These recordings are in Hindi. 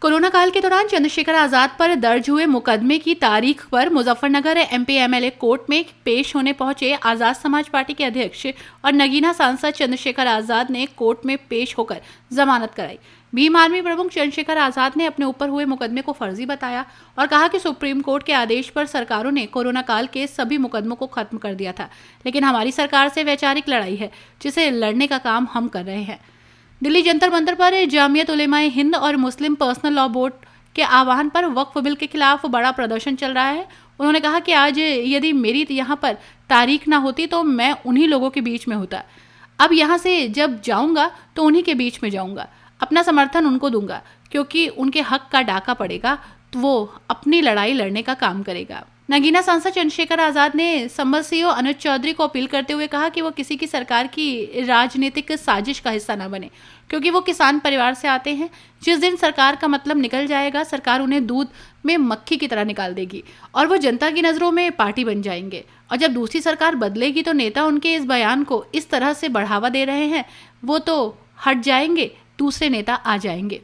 कोरोना काल के दौरान चंद्रशेखर आजाद पर दर्ज हुए मुकदमे की तारीख पर मुजफ्फरनगर एमपी एमएलए कोर्ट में पेश होने पहुंचे आजाद समाज पार्टी के अध्यक्ष और नगीना सांसद चंद्रशेखर आजाद ने कोर्ट में पेश होकर जमानत कराई। भीम आर्मी प्रमुख चंद्रशेखर आजाद ने अपने ऊपर हुए मुकदमे को फर्जी बताया और कहा कि सुप्रीम कोर्ट के आदेश पर सरकारों ने कोरोना काल के सभी मुकदमों को खत्म कर दिया था, लेकिन हमारी सरकार से वैचारिक लड़ाई है जिसे लड़ने का काम हम कर रहे हैं। दिल्ली जंतर मंतर पर जामियत उलेमाए हिंद और मुस्लिम पर्सनल लॉ बोर्ड के आह्वान पर वक्फ बिल के खिलाफ बड़ा प्रदर्शन चल रहा है। उन्होंने कहा कि आज यदि मेरी यहाँ पर तारीख ना होती तो मैं उन्हीं लोगों के बीच में होता। अब यहाँ से जब जाऊँगा तो उन्हीं के बीच में जाऊँगा, अपना समर्थन उनको दूंगा, क्योंकि उनके हक का डाका पड़ेगा तो वो अपनी लड़ाई लड़ने का काम करेगा। नगीना सांसद चंद्रशेखर आजाद ने संबल सीओ अनुज चौधरी को अपील करते हुए कहा कि वो किसी की सरकार की राजनीतिक साजिश का हिस्सा न बने, क्योंकि वो किसान परिवार से आते हैं। जिस दिन सरकार का मतलब निकल जाएगा, सरकार उन्हें दूध में मक्खी की तरह निकाल देगी और वो जनता की नज़रों में पार्टी बन जाएंगे। और जब दूसरी सरकार बदलेगी तो नेता उनके इस बयान को इस तरह से बढ़ावा दे रहे हैं, वो तो हट जाएंगे, दूसरे नेता आ जाएंगे।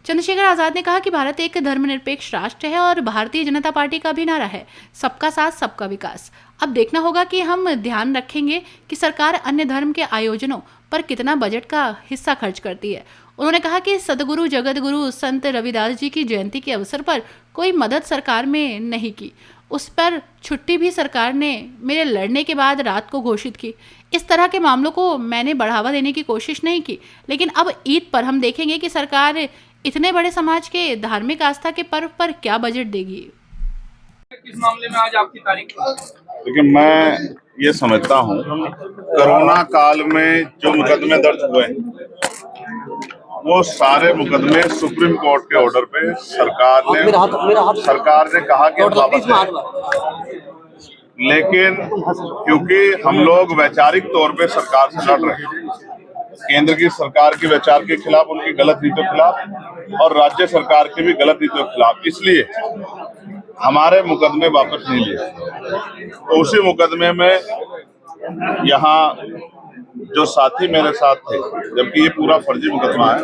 चंद्रशेखर आजाद ने कहा कि भारत एक धर्मनिरपेक्ष राष्ट्र है और भारतीय जनता पार्टी का भी नारा है सबका साथ सबका विकास। अब देखना होगा कि हम ध्यान रखेंगे कि सरकार अन्य धर्म के आयोजनों पर कितना बजट का हिस्सा खर्च करती है। उन्होंने कहा कि सदगुरु जगत गुरु संत रविदास जी की जयंती के अवसर पर कोई मदद सरकार में नहीं की, उस पर छुट्टी भी सरकार ने मेरे लड़ने के बाद रात को घोषित की। इस तरह के मामलों को मैंने बढ़ावा देने की कोशिश नहीं की, लेकिन अब ईद पर हम देखेंगे कि सरकार इतने बड़े समाज के धार्मिक आस्था के पर्व पर क्या बजट देगी। किस मामले में आज आपकी तारीख? लेकिन मैं ये समझता हूँ कोरोना काल में जो मुकदमे दर्ज हुए वो सारे मुकदमे सुप्रीम कोर्ट के ऑर्डर पे सरकार ने कहा कि वापस लें। लेकिन क्योंकि हम लोग वैचारिक तौर पे सरकार से लड़ रहे हैं, केंद्र की सरकार के विचार के खिलाफ, उनकी गलत नीतियों के खिलाफ और राज्य सरकार की भी गलत नीतियों के खिलाफ, इसलिए हमारे मुकदमे वापस नहीं लिए। तो उसी मुकदमे में यहाँ जो साथी मेरे साथ थे, जबकि ये पूरा फर्जी मुकदमा है,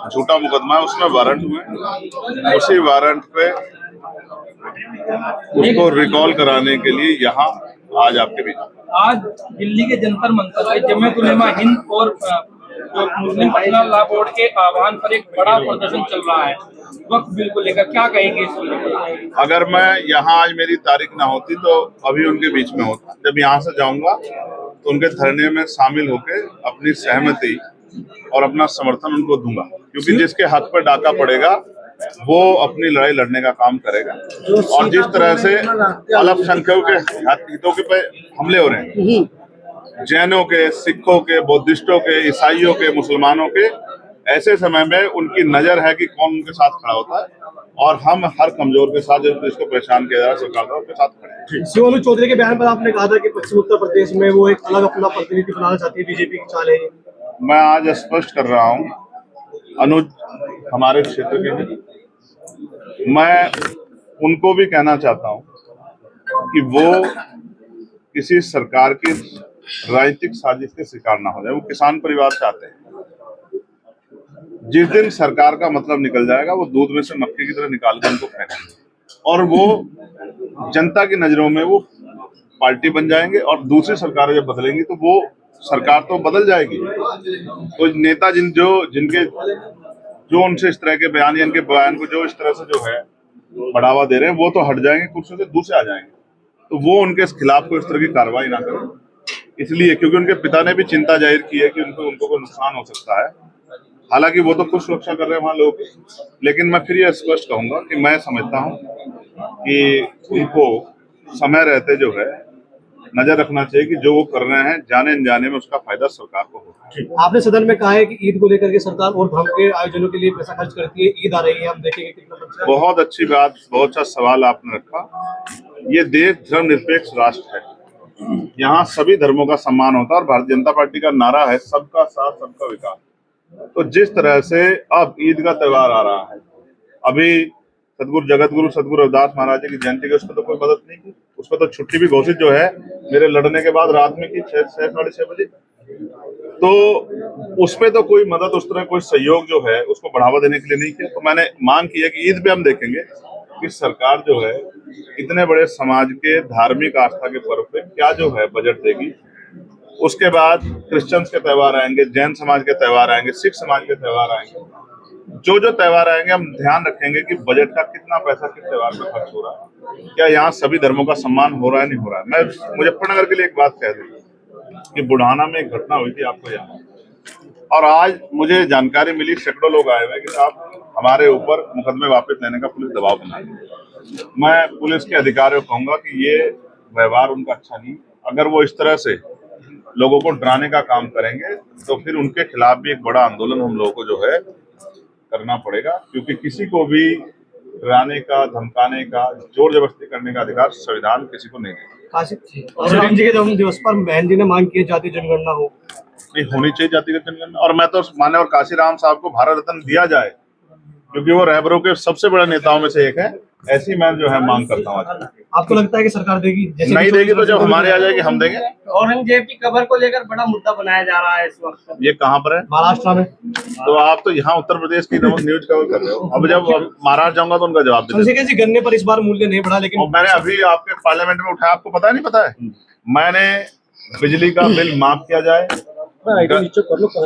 झूठा मुकदमा है, उसमें वारंट हुए, उसी वारंट पे उसको रिकॉल कराने के लिए यहाँ आज आपके बीच। आज दिल्ली के जंतर मंतर में जमीयत उलेमा हिंद और जो मुस्लिम पर्सनल लॉ बोर्ड के आह्वान पर एक बड़ा प्रदर्शन चल रहा है वक्फ बिल को लेकर, क्या कहेंगे इस? अगर मैं यहाँ आज मेरी तारीख ना होती तो अभी उनके बीच में होता। जब यहाँ से जाऊंगा तो उनके धरने में शामिल होकर अपनी सहमति और अपना समर्थन उनको दूंगा, क्योंकि जिसके हक पर डाका पड़ेगा वो अपनी लड़ाई लड़ने का काम करेगा। और जिस तरह से अल्पसंख्यकों के हितों के पे हमले हो रहे हैं, जैनों के, सिखों के, बौद्धिस्टों के, ईसाइयों के, मुसलमानों के, ऐसे समय में उनकी नजर है कि कौन उनके साथ खड़ा होता है और हम हर कमजोर के साथ, जो इसको परेशान किया जा रहा है सरकार का, उनके साथ खड़े हैं। शिव अनुज चौधरी के बयान पर आपने कहा था कि पश्चिम उत्तर प्रदेश में वो एक अलग अपना प्रतिनिधि बनाना चाहती है, बीजेपी की चाल है। मैं आज स्पष्ट कर रहा हूँ, अनुज हमारे क्षेत्र के हैं। मैं उनको भी कहना चाहता हूँ कि वो किसी सरकार की राजनीतिक साजिश के शिकार ना हो जाए। वो किसान परिवार से आते हैं। जिस दिन सरकार का मतलब निकल जाएगा, वो दूध में से मक्खी की तरह निकाल कर उनको फेंकेंगे और वो जनता की नजरों में वो पार्टी बन जाएंगे। और दूसरी सरकारें जब बदलेंगी तो वो सरकार तो बदल जाएगी। तो नेता जो उनसे इस तरह के बयान या इनके बयान को जो इस तरह से जो है बढ़ावा दे रहे हैं, वो तो हट जाएंगे, कुर्सियों से दूसरे आ जाएंगे। तो वो उनके खिलाफ कोई इस तरह की कार्रवाई ना करें, इसलिए क्योंकि उनके पिता ने भी चिंता जाहिर की है कि उनको कोई नुकसान हो सकता है। हालांकि वो तो खुद सुरक्षा कर रहे हैं वहां लोग, लेकिन मैं फिर ये स्पष्ट कहूंगा कि मैं समझता हूं कि उनको समय रहते जो है नजर रखना चाहिए कि जो वो कर रहे हैं जाने अनजाने में उसका फायदा सरकार को हो। आपने सदन में कहा है कि ईद को लेकर के सरकार और धर्म के आयोजनों के लिए पैसा खर्च करती है, ईद आ रही है, हम देखेंगे कितना। बहुत अच्छी बात, बहुत अच्छा सवाल आपने रखा। ये देश धर्मनिरपेक्ष राष्ट्र है, यहाँ सभी धर्मों का सम्मान होता है और भारतीय जनता पार्टी का नारा है सबका साथ सबका विकास। तो जिस तरह से अब ईद का त्योहार आ रहा है, अभी सदगुरु जगत गुरु सदगुरु रविदास महाराज जी की जयंती की, उस पर तो कोई मदद नहीं की, उस पर तो छुट्टी भी घोषित जो है मेरे लड़ने के बाद रात में की 6 साढ़े 6 बजे। तो उस पे तो कोई मदद, उस तरह कोई सहयोग जो है उसको बढ़ावा देने के लिए नहीं किया। तो मैंने मांग की है कि ईद पे हम देखेंगे कि सरकार जो है इतने बड़े समाज के धार्मिक आस्था के पर्व पे क्या जो है बजट देगी। उसके बाद क्रिश्चियंस के त्यौहार आएंगे, जैन समाज के त्यौहार आएंगे, सिख समाज के त्यौहार आएंगे। जो जो त्यौहार आएंगे हम ध्यान रखेंगे कि बजट का कितना पैसा किस त्यौहार पे खर्च हो रहा है, क्या यहाँ सभी धर्मों का सम्मान हो रहा है, नहीं हो रहा है। मैं मुजफ्फरनगर के लिए एक बात कह दूं कि बुढ़ाना में एक घटना हुई थी, आपको याद है, और आज मुझे जानकारी मिली, सैकड़ों लोग आए हुए कि साहब हमारे ऊपर मुकदमे वापस लेने का पुलिस दबाव बना रही है। मैं पुलिस के अधिकारियों को कहूंगा कि ये व्यवहार उनका अच्छा नहीं। अगर वो इस तरह से लोगों को डराने का काम करेंगे तो फिर उनके खिलाफ भी एक बड़ा आंदोलन हम लोगों को जो है करना पड़ेगा, क्योंकि किसी को भी डराने का, धमकाने का, जोर जबरदस्ती करने का अधिकार संविधान किसी को नहीं देता। काशी राम जी के जन्म दिवस पर बहन जी ने मांग की है जातीय जनगणना हो, नहीं होनी चाहिए जातिगत जनगणना। और मैं तो माने और काशीराम साहब को भारत रत्न दिया जाए, क्योंकि वो रहबरों के सबसे बड़े नेताओं में से एक है। ऐसी मैं जो है मांग करता हूँ। आपको लगता है कि सरकार देगी? जैसे नहीं देगी तो जब हमारे आ जाएगी हम देंगे। औरंगजेब की कब्र को लेकर बड़ा मुद्दा बनाया जा रहा है इस वक्त। ये कहाँ पर है? महाराष्ट्र में। तो आप तो यहाँ उत्तर प्रदेश की न्यूज कवर कर रहे हो। अब जब महाराष्ट्र जाऊंगा तो उनका जवाब दे जी गन्ने पर इस बार मूल्य नहीं बढ़ा, लेकिन मैंने अभी आपके पार्लियामेंट में उठाया, आपको पता नहीं पता है, मैंने बिजली का बिल माफ किया जाए,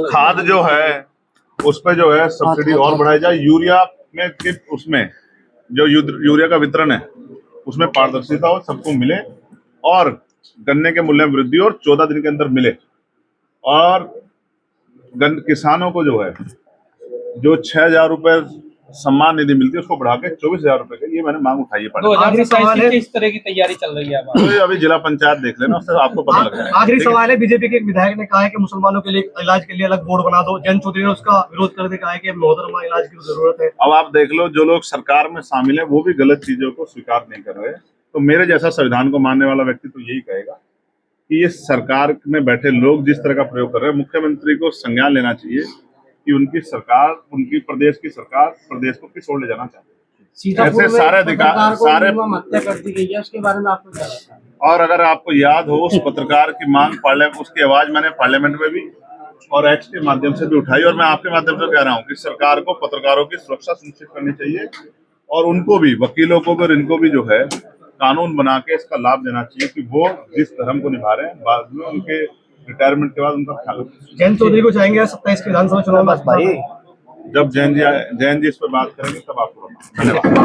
खाद जो है उस पे जो है सब्सिडी और बढ़ाई जाए, यूरिया में उसमें जो यूरिया का वितरण है उसमें पारदर्शिता हो, सबको मिले, और गन्ने के मूल्य में वृद्धि और 14 दिन के अंदर मिले, और किसानों को जो है जो 6,000 रुपए सम्मान निधि मिलती है उसको बढ़ा के 24,000 रुपए के, ये मैंने मांग उठाई है। 2027 की इस तरह की तैयारी चल रही है। तो अभी जिला पंचायत देख लेना, उससे आपको पता लग जाएगा। आखिरी सवाल है, बीजेपी के एक विधायक ने कहा है कि मुसलमानों के लिए इलाज के लिए अलग बोर्ड बना दो। जयंत चौधरी ने उसका विरोध करके कहा है कि मोहतरमा इलाज की जरूरत है। अब आप देख लो, जो लोग सरकार में शामिल है वो भी गलत चीजों को स्वीकार नहीं कर रहे। तो मेरे जैसा संविधान को मानने वाला व्यक्ति तो यही कहेगा कि ये सरकार में बैठे लोग जिस तरह का प्रयोग कर रहे हैं, मुख्यमंत्री को संज्ञान लेना चाहिए कि उनकी सरकार, उनकी प्रदेश की सरकार प्रदेश को किस ओर ले जाना चाहती है। ऐसे सारे अधिकार, सारे हत्या कर दी गई है, उसके बारे में आपको क्या लगता है? और अगर आपको याद हो, उस पत्रकार की मांग पार्लियामेंट, उसकी आवाज मैंने पार्लियामेंट में भी और एक्ट के माध्यम से भी उठाई, और मैं आपके माध्यम से कह रहा हूँ कि सरकार को पत्रकारों की सुरक्षा सुनिश्चित करनी चाहिए, और उनको भी, वकीलों को भी और इनको भी जो है कानून बना के इसका लाभ देना चाहिए कि वो जिस धर्म को निभा रहे हैं बाद में उनके रिटायरमेंट के बाद उनका ख्याल रखें। जयंत चौधरी को चाहेंगे 27 के विधानसभा चुनाव में? जब जैन जी इस पर बात करेंगे तब आपको धन्यवाद।